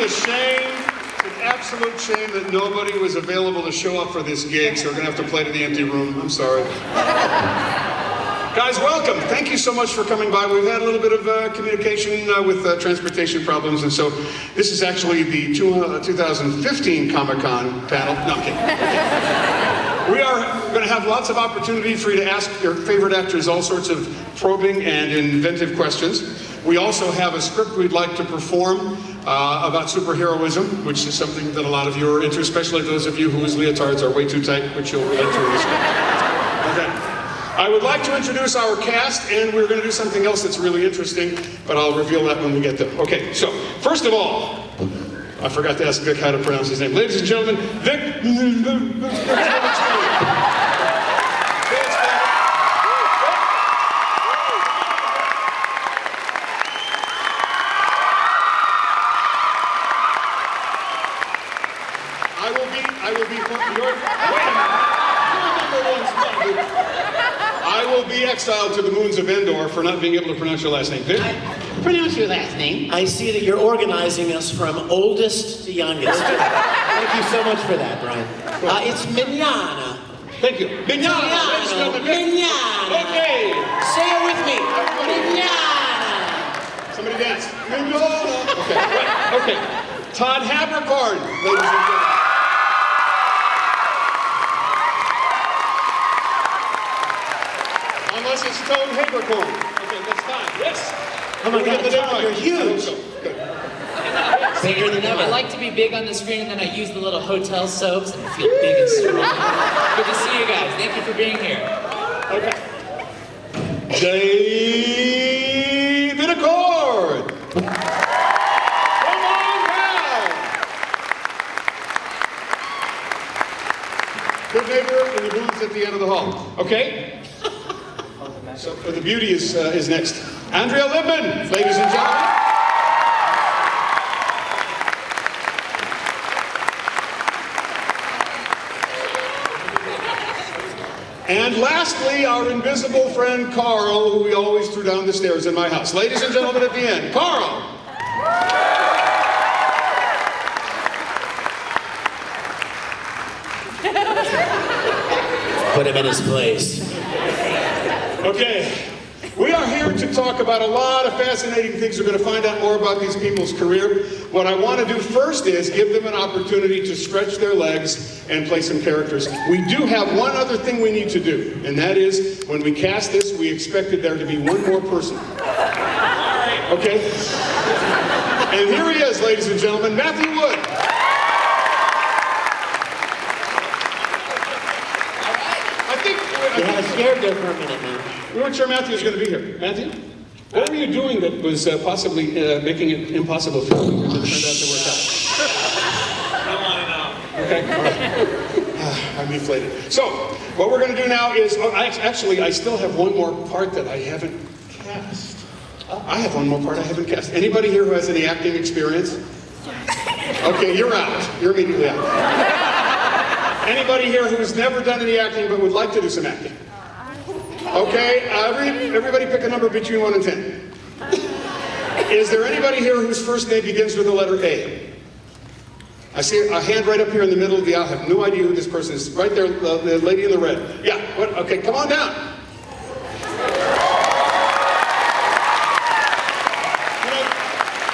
a shame. It's an absolute shame that nobody was available to show up for this gig, so we're going to have to play to the empty room. I'm sorry. Guys, welcome. Thank you so much for coming by. We've had a little bit of communication with transportation problems, and so this is actually the 2015 Comic-Con panel. No, I'm kidding. We are going to have lots of opportunity for you to ask your favorite actors all sorts of probing and inventive questions. We also have a script we'd like to perform about superheroism, which is something that a lot of you are into, especially those of you whose leotards are way too tight, which you'll relate to in this one. Okay. I would like to introduce our cast, and we're going to do something else that's really interesting, but I'll reveal that when we get there. Okay, so, first of all, I forgot to ask Vic how to pronounce his name. Ladies and gentlemen, Vic Mignogna. I will be exiled to the moons of Endor for not being able to pronounce your last name. Vic? Pronounce your last name. I see that you're organizing us from oldest to youngest. Thank you so much for that, Brian. It's Mignogna. Thank you. Mignogna. Mignogna. Okay. Say it with me. Mignogna. Somebody dance. Mignogna. Okay. Right. Okay. Todd Haberkorn, ladies and gentlemen. Unless it's Todd Haberkorn. Okay, that's fine. Yes. Oh my God, Todd, you're huge. So. Good. Bigger than ever. I like to be big on the screen, and then I use the little hotel soaps and feel big and strong. Good to see you guys. Thank you for being here. Okay. David Acord. Come on down. Good neighbor in the booths at the end of the hall. Okay? So the beauty is next. Andrea Libman, ladies and gentlemen. And lastly, our invisible friend Carl, who we always threw down the stairs in my house. Ladies and gentlemen, at the end, Carl. Put him in his place. Okay, we are here to talk about a lot of fascinating things. We're going to find out more about these people's career. What I want to do first is give them an opportunity to stretch their legs and play some characters. We do have one other thing we need to do, and that is, when we cast this, we expected there to be one more person. Okay? And here he is, ladies and gentlemen, Matthew Wood. You have a scared there for a minute now. We weren't sure Matthew was going to be here. Matthew? What were you doing that was possibly making it impossible for you? It turned out to work out. I want to know. Okay, all right. I'm deflated. So, what we're going to do now is, I still have one more part that I haven't cast. I have one more part I haven't cast. Anybody here who has any acting experience? Okay, you're out. You're immediately out. Anybody here who's never done any acting but would like to do some acting? Okay, everybody pick a number between 1 and 10. Is there anybody here whose first name begins with the letter A? I see a hand right up here in the middle of the aisle. I have no idea who this person is. Right there, the lady in the red. Yeah, what? Okay, come on down.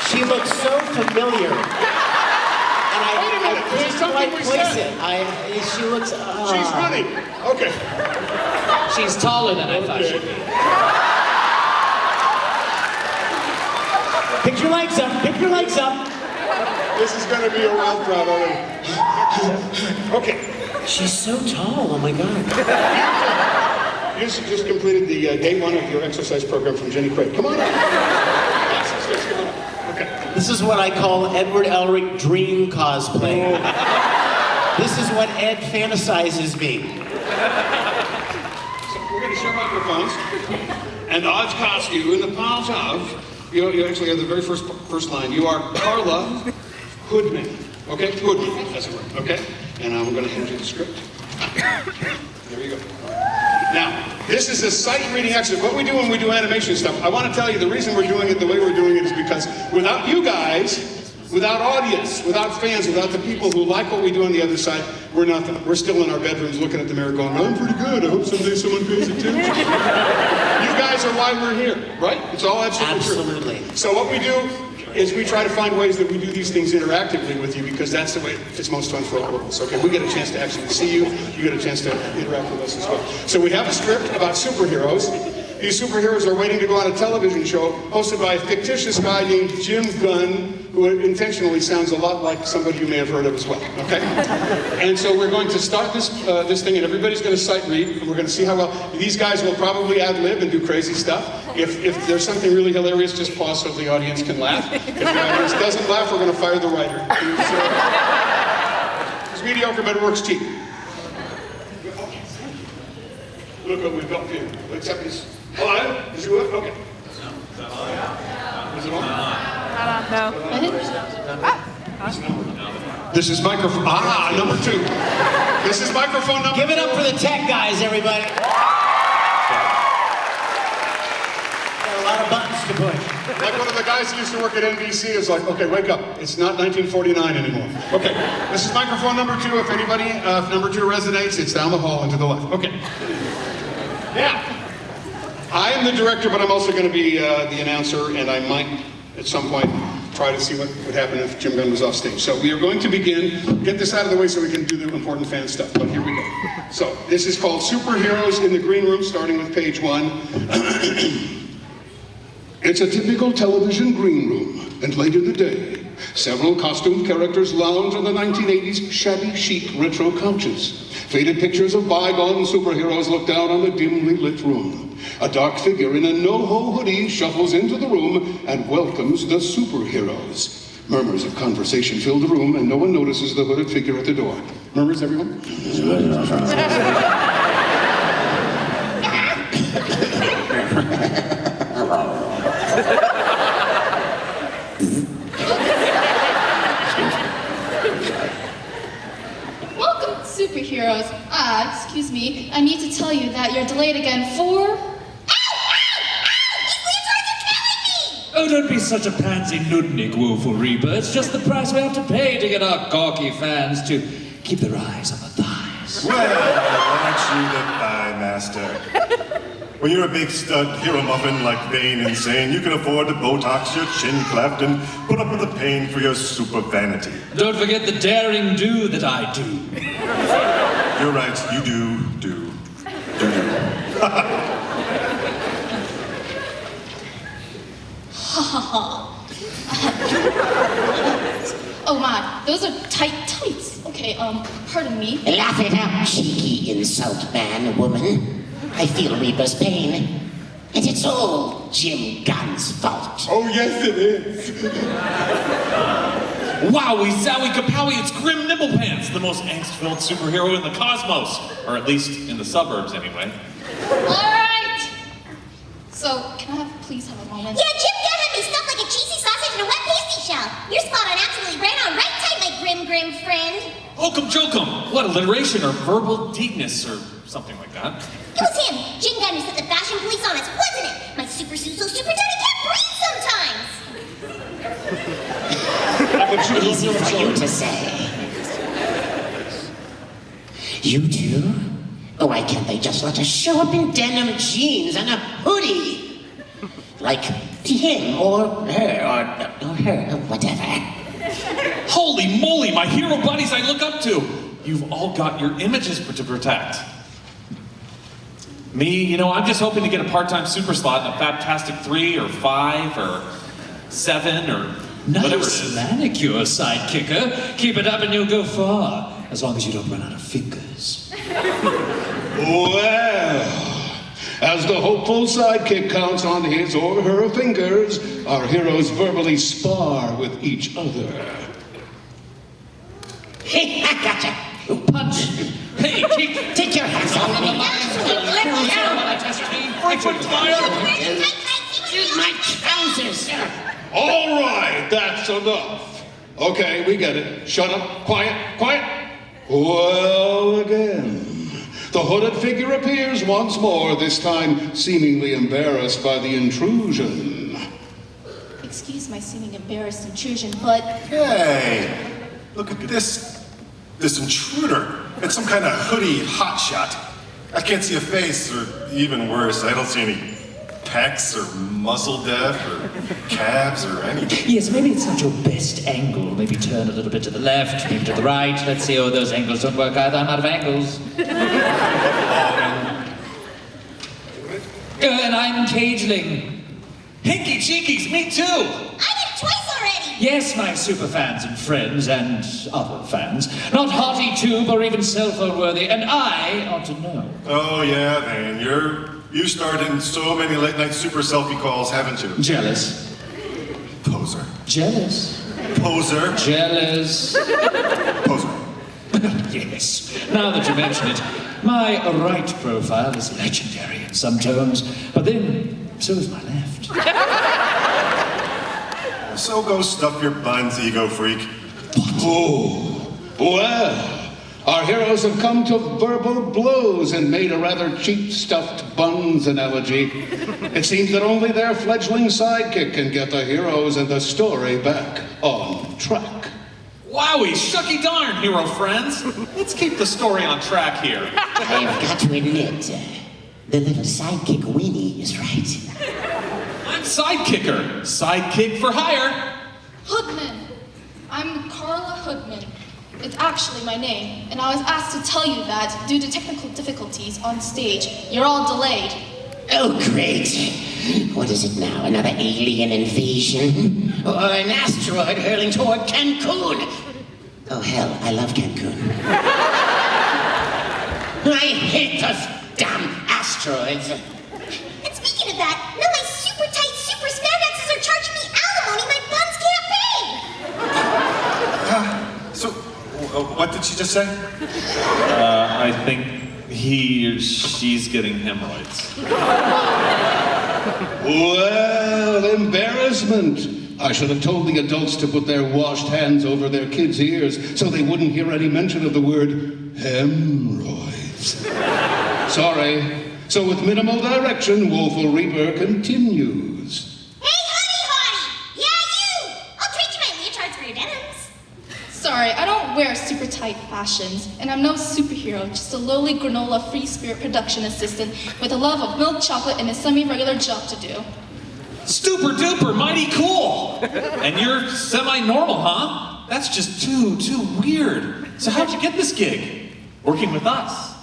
She looks so familiar. And I can't quite place it. She looks... She's running. Okay. She's taller than I thought she'd be. Pick your legs up. Pick your legs up. This is going to be a wild crowd already. Okay. She's so tall. Oh my God. You just completed the day 1 of your exercise program from Jenny Craig. Come on up. Okay. This is what I call Edward Elric dream cosplay. This is what Ed fantasizes me. So we're going to share microphones. And the odds cost you in the piles of, you actually have the very first line. You are Carla Hoodman. Okay? Hoodman. That's the word. Okay? And I'm going to hand you the script. There you go. Now, this is a sight reading exercise. What we do when we do animation stuff, I want to tell you the reason we're doing it the way we're doing it is because without you guys, Without audience, without fans, without the people who like what we do on the other side, we're nothing. We're still in our bedrooms looking at the mirror going, I'm pretty good. I hope someday someone pays attention. You guys are why we're here, right? It's all absolutely true. So what we do is we try to find ways that we do these things interactively with you because that's the way it's most fun for all of us. Okay, we get a chance to actually see you. You get a chance to interact with us as well. So we have a script about superheroes. These superheroes are waiting to go on a television show hosted by a fictitious guy named Jim Gunn, who intentionally sounds a lot like somebody you may have heard of as well, okay? And so we're going to start this thing, and everybody's going to sight read, and we're going to see how well. These guys will probably ad-lib and do crazy stuff. If there's something really hilarious, just pause so the audience can laugh. If the audience doesn't laugh, we're going to fire the writer. It's mediocre, but it works cheap. Look what we've got here. Except it's alive. Is it what? Okay. Is it on? No. This is microphone. Number 2. This is microphone number 2. Give it up for the tech guys, everybody. Got a lot of buttons to push. Like one of the guys who used to work at NBC is like, okay, wake up. It's not 1949 anymore. Okay, this is microphone number 2. If anybody, if number 2 resonates, it's down the hall and to the left. Okay. Yeah. I am the director, but I'm also going to be the announcer, and I might, at some point, try to see what would happen if Jim Gunn was off stage. So we are going to begin. Get this out of the way so we can do the important fan stuff, but here we go. So this is called Superheroes in the Green Room, starting with page 1. It's a typical television green room, and late in the day, several costumed characters lounge on the 1980s shabby chic retro couches. Faded pictures of bygone superheroes look down on the dimly lit room. A dark figure in a no-ho hoodie shuffles into the room and welcomes the superheroes. Murmurs of conversation fill the room, and no one notices the hooded figure at the door. Murmurs, everyone? Welcome, superheroes. Excuse me. I need to tell you that you're delayed again for... Oh, don't be such a pansy nudnik, woeful Reaper. It's just the price we have to pay to get our gawky fans to keep their eyes on the thighs. Well, aren't you the thigh master? When you're a big stud hero muffin like Bane Insane, you can afford to Botox your chin cleft and put up with the pain for your super vanity. Don't forget the daring do that I do. You're right, you do. Oh my, those are tight tights. Okay, pardon me. Laugh it out, cheeky insult man, woman. I feel Reaper's pain. And it's all Jim Gunn's fault. Oh, yes, it is. Wowie, zowie, kapowie, it's Grim Nimblepants, the most angst-filled superhero in the cosmos. Or at least in the suburbs, anyway. Alright! So, can I please have a moment? Yeah, Jim Gunn had me stuffed like a cheesy sausage in a wet pastry shell. You're spot on, absolutely right on, right tight, my grim friend. Hokum jokum! What alliteration or verbal deepness or something like that. It was him, Jim Gunn, who set the fashion police on us, wasn't it? My super suit so super tight, I can't breathe sometimes. Easy for you to say. You two? Oh, why can't they just let us show up in denim jeans and a hoodie? Like him or her or whatever. Holy moly, my hero buddies I look up to! You've all got your images to protect. Me, I'm just hoping to get a part-time super slot in a Fantastic 3 or 5 or 7 or whatever it Nice is. manicure, sidekicker. Keep it up and you'll go far. As long as you don't run out of fingers. Well, as the hopeful sidekick counts on his or her fingers, our heroes verbally spar with each other. Hey, I gotcha. Punch. Hey, kick. Take your hands off me. Frequent flyer! My trousers. All right, that's enough. Okay, we get it. Shut up. Quiet. Well, again. The hooded figure appears once more, this time seemingly embarrassed by the intrusion. Excuse my seeming embarrassed intrusion, but Hey, look at this intruder. It's some kind of hoodie hotshot. I can't see a face, or even worse, I don't see any pecs or muscle depth or calves or anything. Yes, maybe it's not your best angle. Maybe turn a little bit to the left, maybe to the right. Let's see. Oh, those angles don't work either. I'm out of angles. And I'm cageling. Hinky cheekies, me too! I did it twice already! Yes, my super fans and friends and other fans. Not haughty, tube, or even cell phone worthy, and I ought to know. Oh yeah, man, you starred in so many late night super selfie calls, haven't you? Jealous. Poser. Jealous. Poser. Jealous. Poser. Yes. Now that you mention it, my right profile is legendary in some tones, but then so is my left. So go stuff your buns, ego freak. Oh, well, our heroes have come to verbal blows and made a rather cheap stuffed buns analogy. It seems that only their fledgling sidekick can get the heroes and the story back on track. Wowie, shucky darn, hero friends. Let's keep the story on track here. I've got to admit, the little sidekick Winnie is right. I'm sidekicker. Sidekick for hire. Hoodman. I'm Carla Hoodman. It's actually my name, and I was asked to tell you that due to technical difficulties on stage, you're all delayed. Oh, great. What is it now? Another alien invasion? Or an asteroid hurling toward Cancun? Oh, hell, I love Cancun. I hate those damn asteroids. And speaking of that, now my super tight super spandexes are charging me alimony my buns can't pay! So, what did she just say? I think he or she's getting hemorrhoids. Well, embarrassment. I should have told the adults to put their washed hands over their kids' ears so they wouldn't hear any mention of the word hemorrhoids. Sorry. So with minimal direction, Woeful Reaper continues. Hey, honey hottie! Yeah, you! I'll trade you my leotards for your denims. Sorry, I don't wear super tight fashions, and I'm no superhero, just a lowly granola free spirit production assistant with a love of milk chocolate and a semi-regular job to do. Super duper, mighty cool! And you're semi-normal, huh? That's just too weird. So how'd you get this gig? Working with us?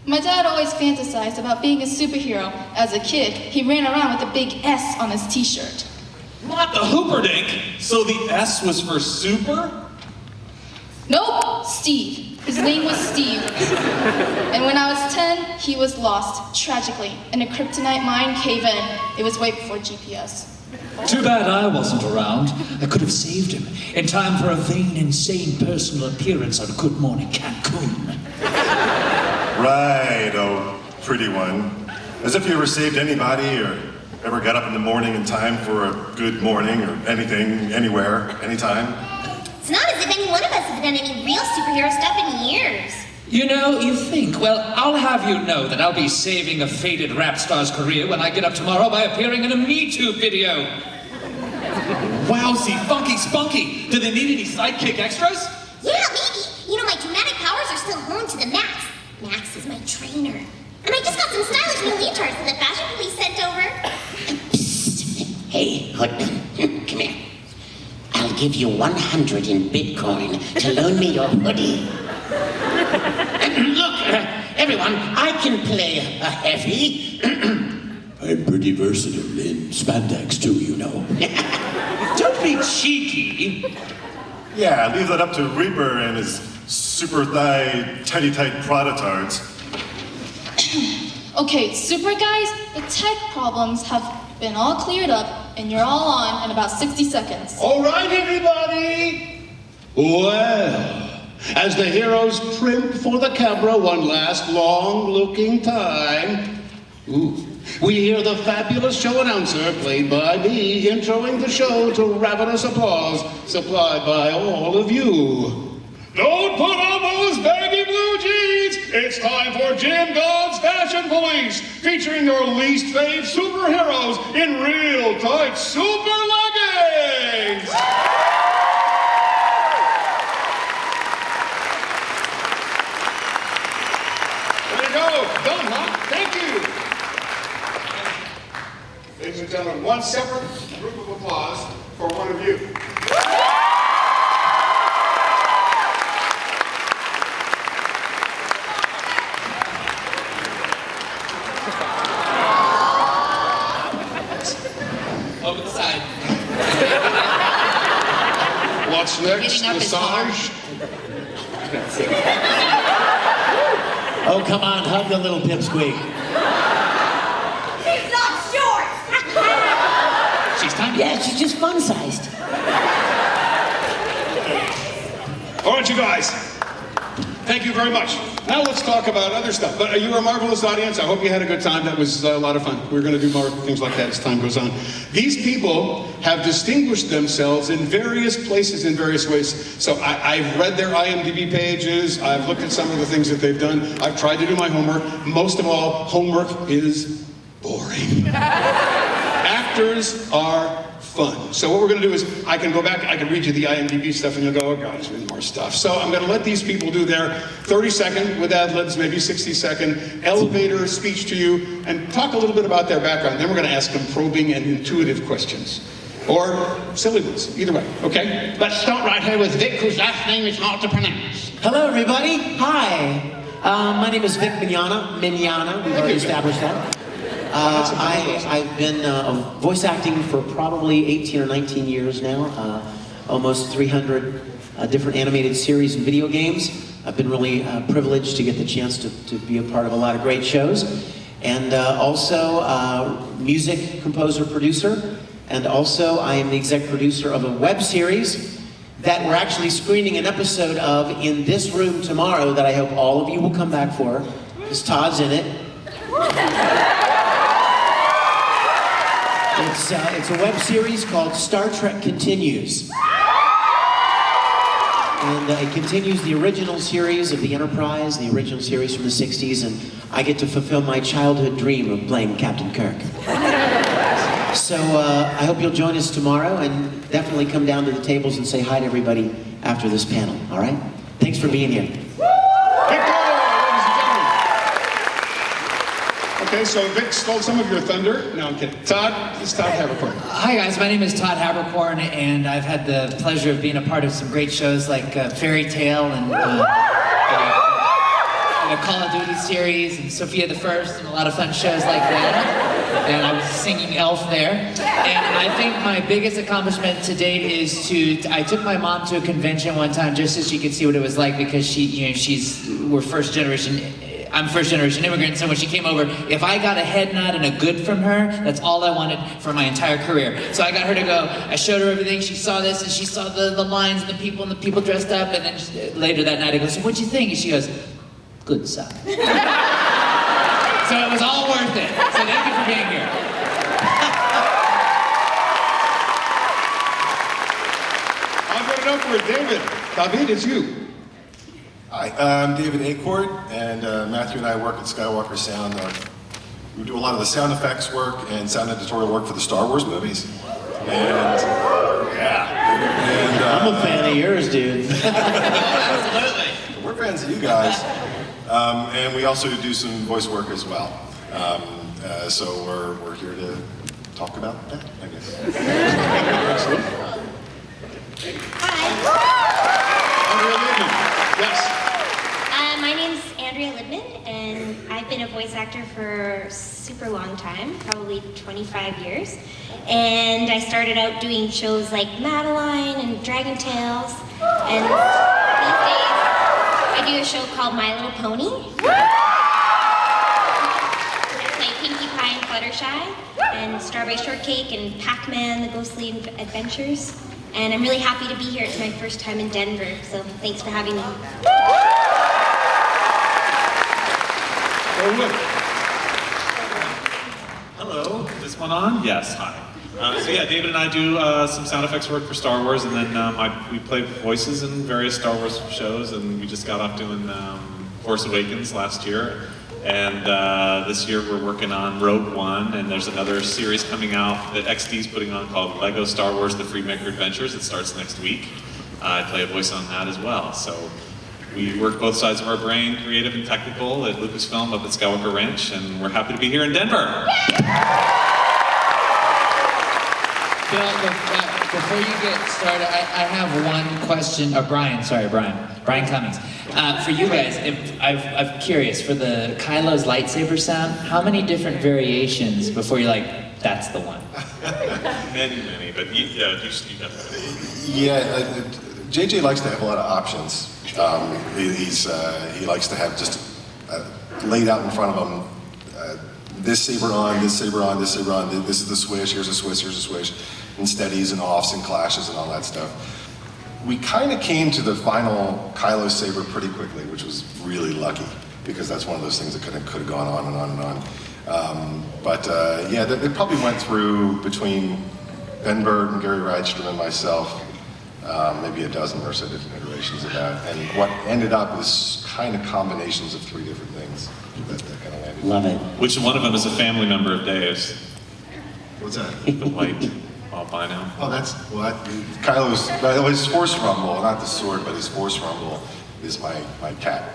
My dad always fantasized about being a superhero. As a kid, he ran around with a big S on his t-shirt. Not the Hooperdink! So the S was for super? Nope, Steve. His name was Steve. And when I was 10, he was lost, tragically, in a kryptonite mine cave-in. It was way before GPS. Too bad I wasn't around. I could have saved him in time for a vain, insane personal appearance on Good Morning Cancun. Right, oh, pretty one. As if you ever saved anybody or ever got up in the morning in time for a good morning or anything, anywhere, anytime. It's not as if any one of us have done any real superhero stuff in years. You know, you think, well, I'll have you know that I'll be saving a faded rap star's career when I get up tomorrow by appearing in a Me Too video. Wowsy, funky spunky. Do they need any sidekick extras? Yeah, maybe. You know, my dramatic powers are still honed to the max. Max is my trainer. And I just got some stylish new leotards that the fashion police sent over. Psst. Hey, Hoodman, come here. I'll give you 100 in Bitcoin to loan me your hoodie. Look, everyone, I can play a heavy. I'm pretty versatile in spandex too, you know. Don't be cheeky. Yeah, leave that up to Reaper and his super thigh, tighty tight Pradatards. Okay, super guys, the tech problems have been all cleared up, and you're all on in about 60 seconds. All right, everybody. Well, as the heroes primp for the camera one last long-looking time, we hear the fabulous show announcer, played by me, introing the show to ravenous applause, supplied by all of you. Don't put on those baggy blue jeans! It's time for Jim God's Fashion Police, featuring your least fave superheroes in real tight super leggings! and gentlemen, one separate group of applause for one of you. Over the side. What's next? Getting up is Massage? Oh, come on, hug the little pipsqueak. She's not short! She's tiny. Yeah, she's just fun-sized. All right, you guys. Thank you very much. Now let's talk about other stuff. But you were a marvelous audience. I hope you had a good time. That was a lot of fun. We're going to do more things like that as time goes on. These people have distinguished themselves in various places in various ways. So I've read their IMDb pages. I've looked at some of the things that they've done. I've tried to do my homework. Most of all, homework is boring. Actors are fun. So what we're going to do is, I can go back, I can read you the IMDb stuff, and you'll go, oh God, there's been more stuff. So I'm going to let these people do their 30-second, with ad-libs, maybe 60-second elevator speech to you, and talk a little bit about their background. Then we're going to ask them probing and intuitive questions. Or silly ones, either way, okay? Let's start right here with Vic, whose last name is hard to pronounce. Hello, everybody. Hi. My name is Vic Mignogna. We've already established that. I've been voice acting for probably 18 or 19 years now. Almost 300 different animated series and video games. I've been really privileged to get the chance to be a part of a lot of great shows. And also music composer, producer. And also I am the exec producer of a web series that we're actually screening an episode of in this room tomorrow that I hope all of you will come back for, because Todd's in it. It's a web series called Star Trek Continues. And it continues the original series of the Enterprise, the original series from the 60s, and I get to fulfill my childhood dream of playing Captain Kirk. So I hope you'll join us tomorrow, and definitely come down to the tables and say hi to everybody after this panel, all right? Thanks for being here. Okay, so Vic stole some of your thunder. No, I'm kidding. Todd, this is Todd Haberkorn. Hi guys, my name is Todd Haberkorn, and I've had the pleasure of being a part of some great shows like Fairy Tale and the Call of Duty series and Sophia the First and a lot of fun shows like that. And I was singing Elf there. And I think my biggest accomplishment to date is I took my mom to a convention one time just so she could see what it was like, because we're first generation. I'm first generation immigrant, so when she came over, if I got a head nod and a good from her, that's all I wanted for my entire career. So I got her to go, I showed her everything, she saw this, and she saw the lines and the people dressed up, and then later that night I go, so what'd you think? And she goes, good son. So it was all worth it. So thank you for being here. I'll get it up for David. David, it's you. Hi, I'm David Acord, and Matthew and I work at Skywalker Sound. We do a lot of the sound effects work and sound editorial work for the Star Wars movies. And I'm a fan of yours, dude. Absolutely. We're fans of you guys. And we also do some voice work as well. So we're here to talk about that, I guess. Excellent. Hi. Andrea Libman. Yes. My name's Andrea Libman, and I've been a voice actor for a super long time, probably 25 years. And I started out doing shows like Madeline and Dragon Tales. And these days, I do a show called My Little Pony. I play Pinkie Pie and Fluttershy, and Strawberry Shortcake, and Pac-Man, The Ghostly Adventures. And I'm really happy to be here. It's my first time in Denver, so thanks for having me. Hello, is this one on? Yes, hi. So yeah, David and I do some sound effects work for Star Wars, and then we play voices in various Star Wars shows, and we just got off doing Force Awakens last year. And this year we're working on Rogue One, and there's another series coming out that XD's putting on called Lego Star Wars The Freemaker Adventures. It starts next week. I play a voice on that as well. So we work both sides of our brain, creative and technical, at Lucasfilm up at Skywalker Ranch, and we're happy to be here in Denver. Bill, before you get started, I have one question. Or Brian Cummings. For you guys, I'm curious, for the Kylo's lightsaber sound, how many different variations before you're like, that's the one? Many, but you got that. Yeah, JJ likes to have a lot of options. He likes to have just laid out in front of him, this saber on, this saber on, this saber on, this is the swish, here's a swish, here's a swish, and steadies and offs and clashes and all that stuff. We kind of came to the final Kylo saber pretty quickly, which was really lucky, because that's one of those things that could have gone on and on and on. Yeah, they probably went through between Ben Bird and Gary Rydstrom and myself, maybe a dozen or so different iterations of that. And what ended up is kind of combinations of 3 different things that kind of landed. Love it. Which one of them is a family member of Dave's? What's that? The white albino. Oh, Kylo's, his force rumble, not the sword, but his force rumble is my cat.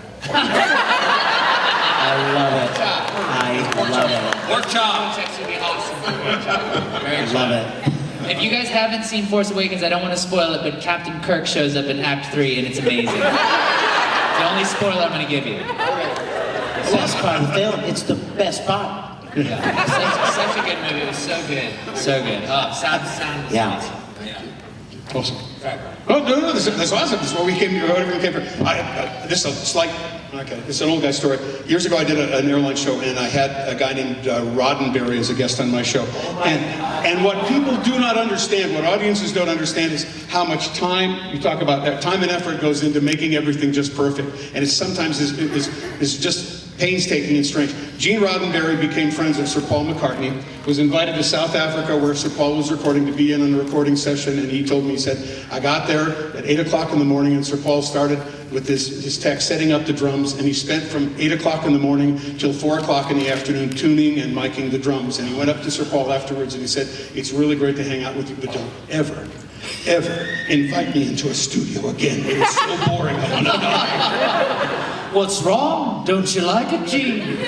I love it. I love it. Pork chop. That's actually awesome. Very I love it. If you guys haven't seen Force Awakens, I don't want to spoil it, but Captain Kirk shows up in Act 3 and it's amazing. It's the only spoiler I'm going to give you. The best part of the film. It's the best part. Yeah. Such a good movie. It was so good. So good. Oh, sound. Yeah. Awesome. Oh, no, this is awesome. This is what we came for. This is a slight, okay, this is an old guy story. Years ago, I did an airline show, and I had a guy named Roddenberry as a guest on my show. And what people do not understand, what audiences don't understand, is how much time, you talk about that, time and effort goes into making everything just perfect. And it sometimes is just painstaking and strange. Gene Roddenberry became friends with Sir Paul McCartney, was invited to South Africa where Sir Paul was recording to be in on a recording session, and he told me, he said, I got there at 8 o'clock in the morning, and Sir Paul started with his tech setting up the drums, and he spent from 8 o'clock in the morning till 4 o'clock in the afternoon tuning and miking the drums. And he went up to Sir Paul afterwards and he said, it's really great to hang out with you, but don't ever invite me into a studio again. It is so boring, I want to die. What's wrong? Don't you like it, Gene?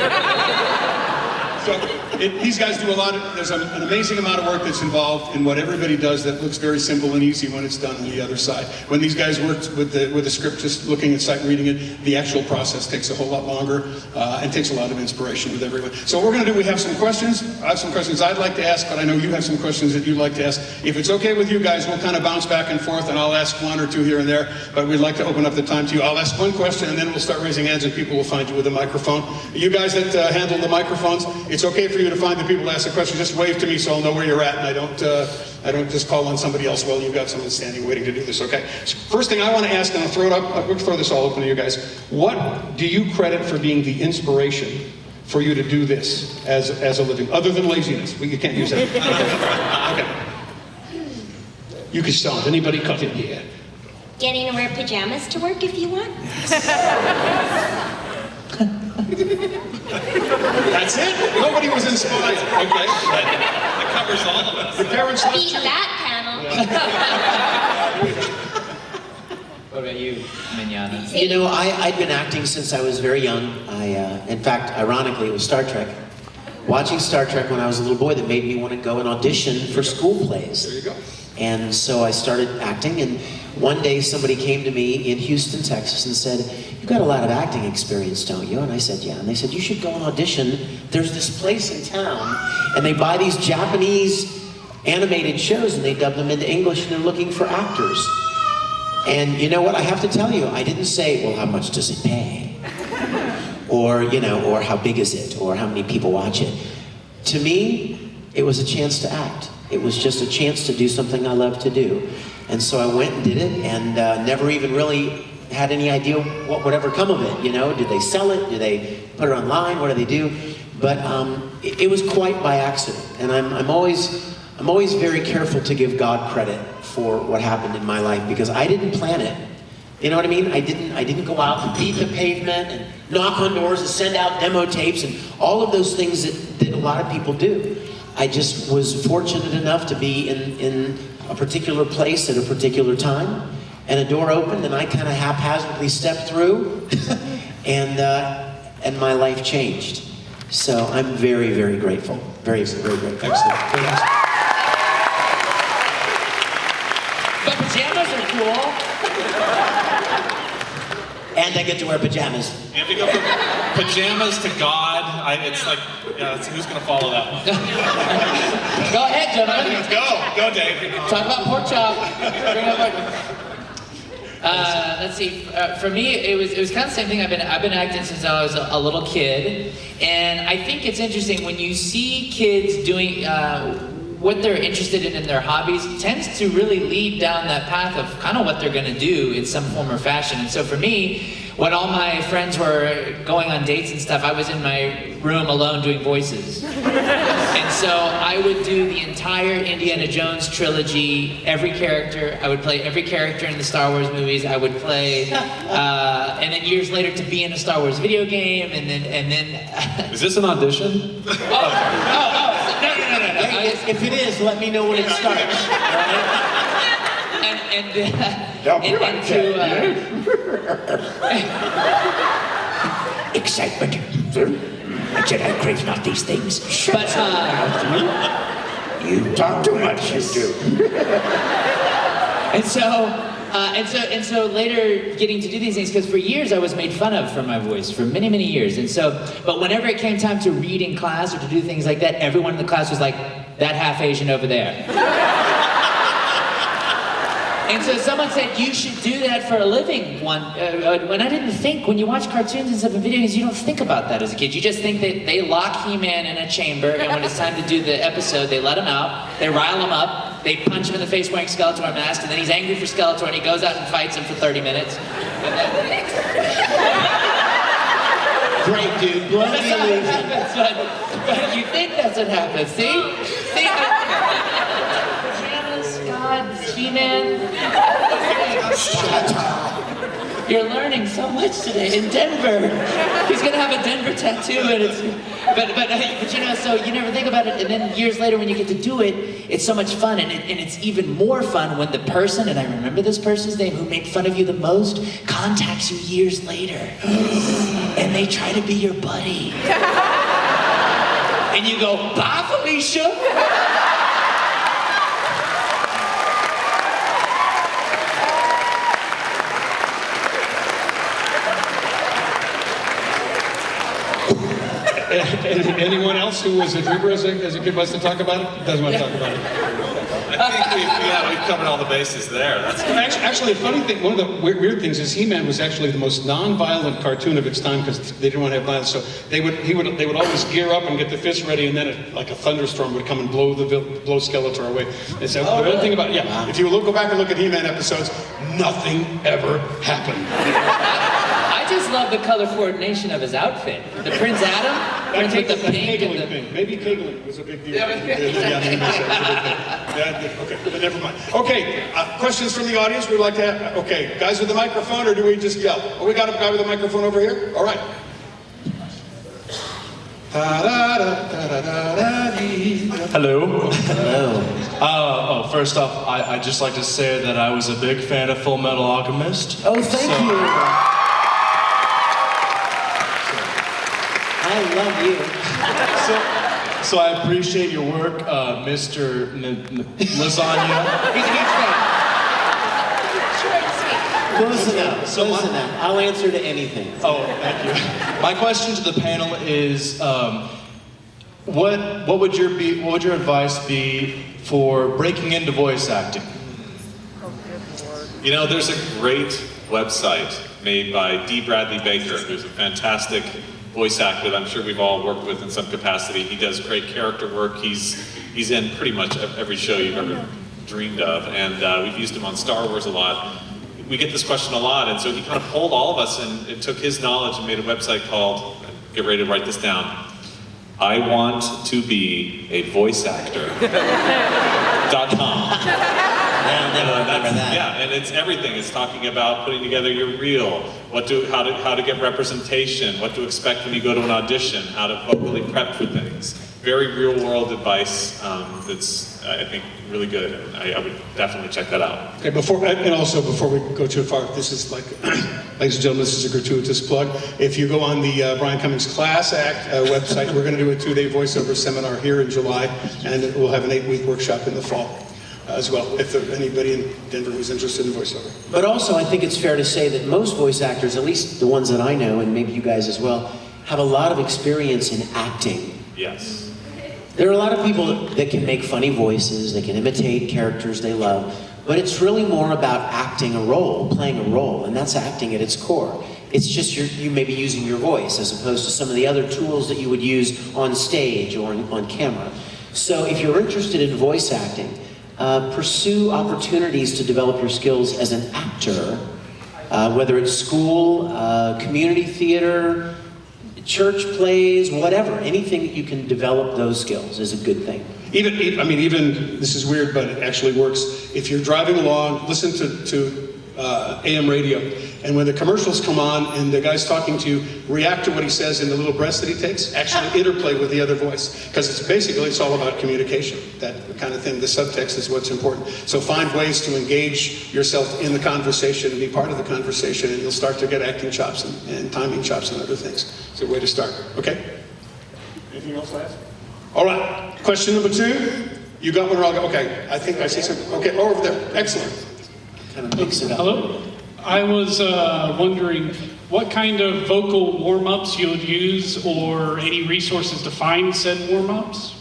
So these guys do there's an amazing amount of work that's involved in what everybody does that looks very simple and easy when it's done on the other side. When these guys work with the script, just looking at sight reading it, the actual process takes a whole lot longer and takes a lot of inspiration with everyone. So what we're going to do, we have some questions. I have some questions I'd like to ask, but I know you have some questions that you'd like to ask. If it's okay with you guys, we'll kind of bounce back and forth, and I'll ask 1 or 2 here and there, but we'd like to open up the time to you. I'll ask 1 question, and then we'll start raising hands, and people will find you with a microphone. You guys that handle the microphones, it's okay for you to find the people to ask a question. Just wave to me so I'll know where you're at, and I don't just call on somebody else while you've got someone standing waiting to do this, okay? So first thing I want to ask, and I'll throw it up, we'll throw this all open to you guys. What do you credit for being the inspiration for you to do this as a living, other than laziness? You can't use that. Okay. You can start. Anybody cut in here? Getting to wear pajamas to work if you want. That's it? Nobody was inspired. Okay. That covers all of us. Your parents Beat that panel. What about you, Mignogna? You know, I'd been acting since I was very young. In fact, ironically, it was Star Trek. Watching Star Trek when I was a little boy that made me want to go and audition for school plays. There you go. And so I started acting, and one day somebody came to me in Houston, Texas and said, you've got a lot of acting experience, don't you? And I said, yeah. And they said, you should go and audition. There's this place in town, and they buy these Japanese animated shows, and they dub them into English, and they're looking for actors. And you know what? I have to tell you, I didn't say, well, how much does it pay? Or, or how big is it? Or how many people watch it? To me, it was a chance to act. It was just a chance to do something I love to do. And so I went and did it, and never even really had any idea what would ever come of it, Did they sell it? Do they put it online? What do they do? But it was quite by accident. And I'm always very careful to give God credit for what happened in my life, because I didn't plan it. You know what I mean? I didn't go out and beat the pavement and knock on doors and send out demo tapes and all of those things that a lot of people do. I just was fortunate enough to be in a particular place at a particular time, and a door opened, and I kind of haphazardly stepped through, and my life changed. So I'm very, very grateful. Very, very grateful. Excellent. But pajamas are cool. And I get to wear pajamas. You have to go from pajamas to God. It's like, yeah, who's going to follow that one? Go ahead, gentlemen. Go, Dave. Talk about pork chop. Bring up let's see. For me, it was kind of the same thing. I've been acting since I was a little kid, and I think it's interesting when you see kids doing what they're interested in their hobbies tends to really lead down that path of kind of what they're going to do in some form or fashion. And so for me, when all my friends were going on dates and stuff, I was in my room alone doing voices. And so I would do the entire Indiana Jones trilogy, every character. I would play every character in the Star Wars movies. I would play, and then years later to be in a Star Wars video game, and then. Is this an audition? No. If it is, let me know when it starts. Right? Excitement. I Jedi crave not these things. But you talk too much, you do. And so later getting to do these things, because for years I was made fun of for my voice, for many, many years. And so, but whenever it came time to read in class or to do things like that, everyone in the class was like, that half Asian over there. And so someone said, you should do that for a living. When I didn't think, when you watch cartoons and stuff and video games, you don't think about that as a kid. You just think that they lock He-Man in a chamber, and when it's time to do the episode, they let him out, they rile him up, they punch him in the face wearing Skeletor mask, and then he's angry for Skeletor, and he goes out and fights him for 30 minutes. Great, dude. Blow the illusion. But you think that's what happens, see? Pajamas, God, He-Man. You're learning so much today in Denver. He's gonna have a Denver tattoo, and but you know, so you never think about it, and then years later when you get to do it, it's so much fun, and it's even more fun when the person, and I remember this person's name, who made fun of you the most, contacts you years later, and they try to be your buddy. And you go, bye, Felicia. Anyone else who was a dreamer as a kid wants to talk about it? Doesn't want to talk about it. I think we've covered all the bases there. That's Actually, a funny thing, one of the weird things is He-Man was actually the most non-violent cartoon of its time because they didn't want to have violence. So they would always gear up and get the fist ready, and then like a thunderstorm would come and blow Skeletor away. And so the other thing about if you go back and look at He-Man episodes, nothing ever happened. I just love the color coordination of his outfit. The Prince Adam, with the pink and the... thing. Maybe Kegling was a big deal. Okay, but never mind. Okay, questions from the audience we'd like to have. Okay, guys with the microphone, or do we just yell? Oh, we got a guy with a microphone over here? All right. Hello. Hello. First off, I'd just like to say that I was a big fan of Full Metal Alchemist. Oh, thank you. I love you. So I appreciate your work, Mr. Lasagna. He's a huge fan. Close enough. I'll answer to anything. Oh, thank you. My question to the panel is, what would your advice be for breaking into voice acting? You know, there's a great website made by D. Bradley Baker, who's a fantastic voice actor that I'm sure we've all worked with in some capacity. He does great character work. He's in pretty much every show you've ever dreamed of, and we've used him on Star Wars a lot. We get this question a lot, and so he kind of pulled all of us and took his knowledge and made a website called, get ready to write this down, I want to be a voice actor.com. Yeah, and it's everything. It's talking about putting together your reel, how to get representation, what to expect when you go to an audition, how to vocally prep for things. Very real world advice that's, I think, really good. And I would definitely check that out. Okay, before we go too far, this is like, ladies and gentlemen, this is a gratuitous plug. If you go on the Brian Cummings Class Act website, we're going to do a 2-day voiceover seminar here in July, and we'll have an 8-week workshop in the fall. as well, if anybody in Denver was interested in voiceover. But also, I think it's fair to say that most voice actors, at least the ones that I know, and maybe you guys as well, have a lot of experience in acting. Yes. There are a lot of people that can make funny voices, they can imitate characters they love, but it's really more about acting a role, playing a role, and that's acting at its core. It's just you may be using your voice as opposed to some of the other tools that you would use on stage or on camera. So if you're interested in voice acting, pursue opportunities to develop your skills as an actor, whether it's school, community theater, church plays, whatever. Anything that you can develop those skills is a good thing. Even this is weird, but it actually works. If you're driving along, listen to AM radio, and when the commercials come on and the guy's talking to you, react to what he says in the little breaths that he takes. Actually interplay with the other voice, because it's all about communication. That kind of thing. The subtext is what's important. So find ways to engage yourself in the conversation and be part of the conversation, and you'll start to get acting chops and timing chops and other things. It's a way to start. Okay. Anything else to ask? All right. Question number 2. You got one or I'll go? Okay. I think I see something. Okay. Over there. Excellent. Kind of mix it up. Hello. I was wondering what kind of vocal warm-ups you would use, or any resources to find said warm-ups?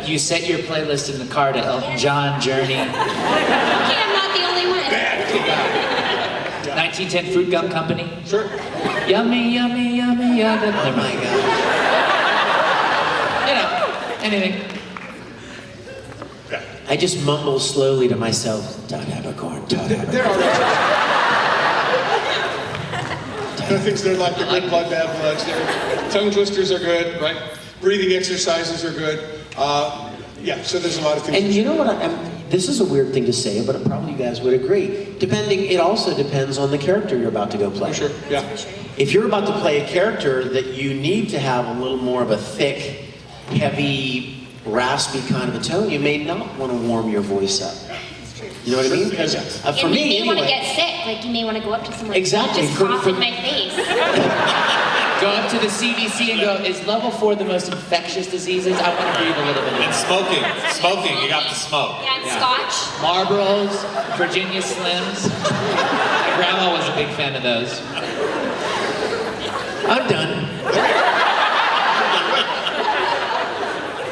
You set your playlist in the car to Elton John, Journey. Okay, I'm not the only one. 1910 Fruit Gum Company. Sure. Yummy, yummy, yummy, yummy. Oh my God. You know, anything. I just mumble slowly to myself, Todd Haberkorn, Todd Haberkorn. There are things they're like the good blood, bad bloods. Tongue twisters are good, right? Breathing exercises are good. Yeah, so there's a lot of things. And you know what? This is a weird thing to say, but probably you guys would agree. It also depends on the character you're about to go play. Sure, yeah. If you're about to play a character that you need to have a little more of a thick, heavy, raspy kind of a tone, you may not want to warm your voice up. You know what I mean? Because for me, you may want to get sick. Like, you may want to go up to someone exactly. and just cough in my face. Go up to the CDC and go, is level 4 the most infectious diseases? I want to breathe a little bit of And smoking. Smoking, you got to smoke. Yeah, and Scotch. Marlboros, Virginia Slims. My grandma was a big fan of those. I'm done.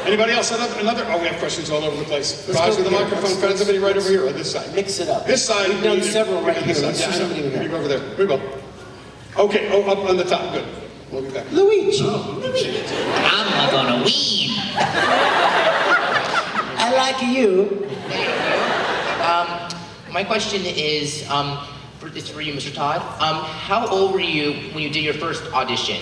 Anybody else? Another? Oh, we have questions all over the place. Guys with the microphone, find somebody right over here on this side. Mix it up. This side. We've done several right here. Let's do something You go over there. We go. Okay. Oh, up on the top. Good. We'll be back. Luigi. I'm gonna weed. I like you. My question is, it's for you, Mr. Todd. How old were you when you did your first audition?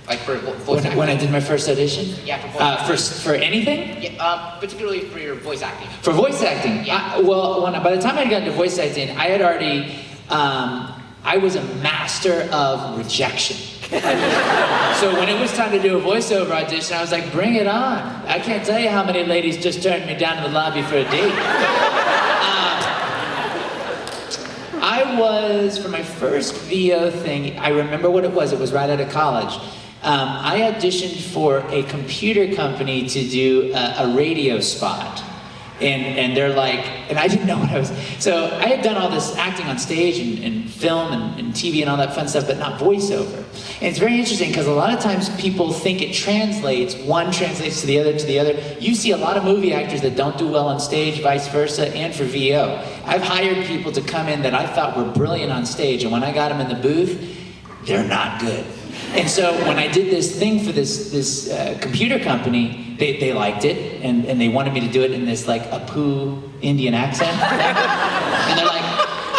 Like for voice acting? When I did my first audition? Yeah, for voice acting. For anything? Yeah, particularly for your voice acting. For voice acting? Yeah. By the time I got into voice acting, I had already, I was a master of rejection. So when it was time to do a voiceover audition, I was like, bring it on. I can't tell you how many ladies just turned me down in the lobby for a date. I was, for my first VO thing, I remember what it was right out of college. I auditioned for a computer company to do a radio spot. And they're like, and I didn't know what I was, so I had done all this acting on stage and film and TV and all that fun stuff, but not voiceover. And it's very interesting because a lot of times people think it translates, one translates to the other to the other. You see a lot of movie actors that don't do well on stage, vice versa, and for VO. I've hired people to come in that I thought were brilliant on stage, and when I got them in the booth, they're not good. And so when I did this thing for this computer company, they liked it, and they wanted me to do it in this like Apu Indian accent. And they're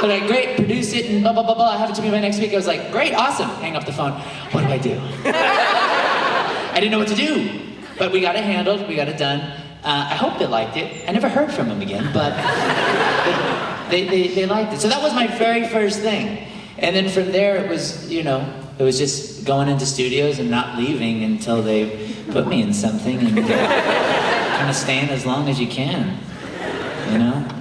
like, great, produce it, and blah, blah, blah, blah, have it to me by next week. I was like, great, awesome, hang up the phone. What do I do? I didn't know what to do, but we got it handled, we got it done. I hope they liked it. I never heard from them again, but they liked it. So that was my very first thing. And then from there, it was, it was just going into studios and not leaving until they put me in something and kind of staying as long as you can.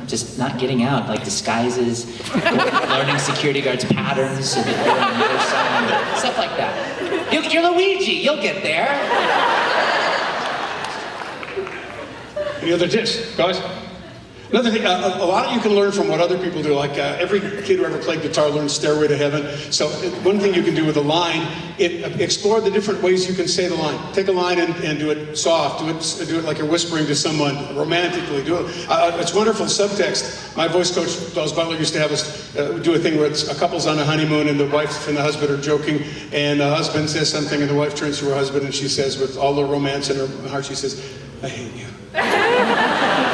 Just not getting out, like disguises, learning security guards' patterns so that you're on the other side, stuff like that. You're Luigi, you'll get there. Any other tips, guys? Another thing, a lot of you can learn from what other people do. Like every kid who ever played guitar learned Stairway to Heaven. So one thing you can do with a line, explore the different ways you can say the line. Take a line and do it soft. Do it like you're whispering to someone romantically. Do it. It's wonderful subtext. My voice coach, Dallas Butler, used to have us do a thing where it's a couple's on a honeymoon and the wife and the husband are joking, and the husband says something and the wife turns to her husband and she says, with all the romance in her heart, she says, "I hate you."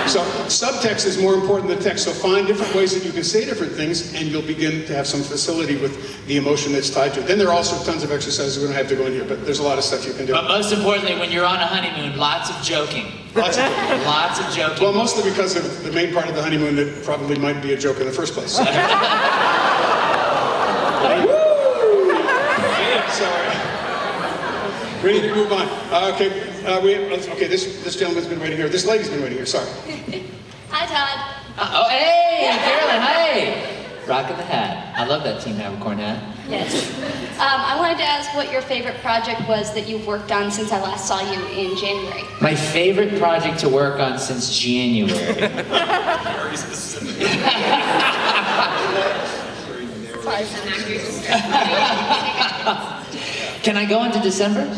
So subtext is more important than text. So find different ways that you can say different things, and you'll begin to have some facility with the emotion that's tied to it. Then there are also tons of exercises. We don't have to go in here, but there's a lot of stuff you can do. But most importantly, when you're on a honeymoon, lots of joking. Lots of joking. Well, mostly because of the main part of the honeymoon that probably might be a joke in the first place. Sorry. Ready to move on. Okay, this gentleman's been waiting here. This lady's been waiting here. Sorry. Hi, Todd. Oh, hey, Carolyn, hey. Rocking the hat. I love that Team Haberkorn hat. Yes. I wanted to ask what your favorite project was that you've worked on since I last saw you in January. My favorite project to work on since January. Very specific. Can I go into December?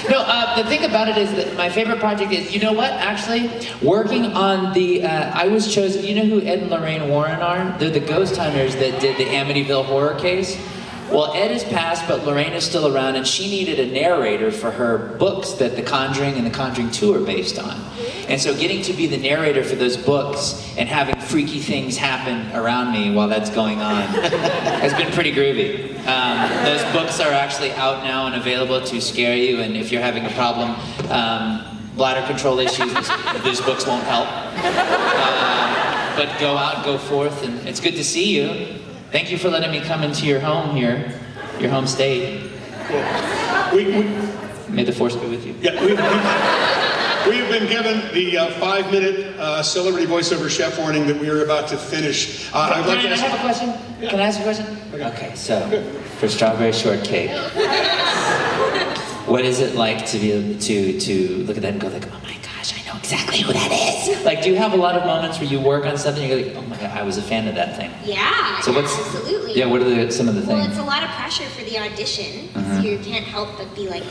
No, the thing about it is that my favorite project is, you know what, actually, working on the, I was chosen, you know who Ed and Lorraine Warren are? They're the ghost hunters that did the Amityville horror case. Well, Ed has passed, but Lorraine is still around, and she needed a narrator for her books that The Conjuring and The Conjuring 2 are based on. And so getting to be the narrator for those books and having freaky things happen around me while that's going on has been pretty groovy. Those books are actually out now and available to scare you, and if you're having a problem, bladder control issues, these books won't help. But go out, go forth, and it's good to see you. Thank you for letting me come into your home here, your home state. Cool. May the force be with you. Yeah, we have been given the 5-minute celebrity voiceover chef warning that we are about to finish. I have a question. Yeah. Can I ask a question? Okay, so for strawberry shortcake, what is it like to be able to look at that and go like, oh my gosh, I know exactly who that is? Like, do you have a lot of moments where you work on something and you're like, oh my god, I was a fan of that thing? Yeah, so absolutely. Yeah, what are some of the things? Well, it's a lot of pressure for the audition. So you can't help but be like,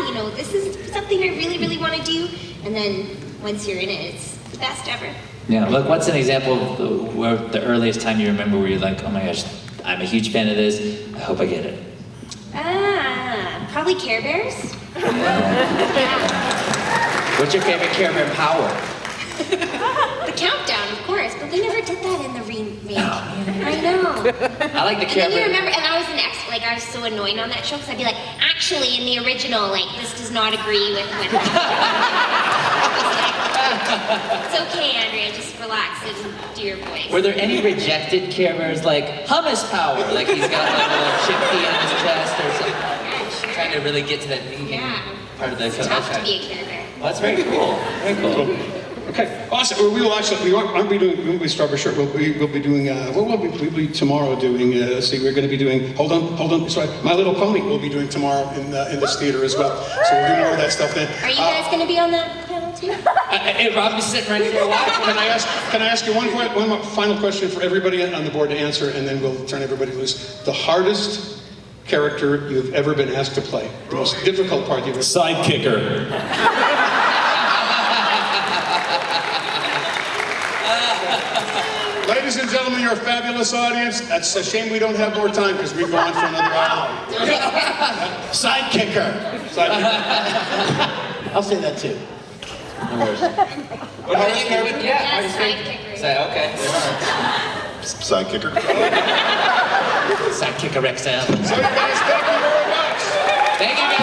you know, this is something I really, really want to do. And then once you're in it, it's the best ever. Yeah, look, what's an example of the earliest time you remember where you're like, oh my gosh, I'm a huge fan of this, I hope I get it? Probably Care Bears. What's your favorite Care Bear power? The countdown, of course, but they never did that in the remake. No. I know. I like the Care And then Bear. you remember, and I was I was so annoyed on that show because I'd be like, actually, in the original, like, this does not agree with what It's okay, Andrea, just relax and do your voice. Were there any rejected Care Bears like hummus power? Like he's got like a little chickpea in his chest or something? Yeah, sure. Trying to really get to that part of the It's tough to be a Care Bear. Well, that's very cool. Very cool. Okay, awesome. We will actually, we won't be doing Strawberry Short. We'll be doing, we'll be tomorrow doing, let's see, we're going to be doing, hold on, sorry, My Little Pony we'll be doing tomorrow in this theater as well. So we'll do more of that stuff then. Are you guys going to be on that panel too? Hey, Rob is sitting right here. Can I ask you one final question for everybody on the board to answer, and then we'll turn everybody loose. The hardest character you've ever been asked to play. The most difficult part you've ever. Sidekicker. Ladies and gentlemen, you're a fabulous audience. It's a shame we don't have more time because we've gone for another hour. Sidekicker. I'll say that too. No worries. Yeah, Sidekicker. Say, okay. Sidekicker. Sidekicker XL. So you guys, thank you very much. Thank you guys.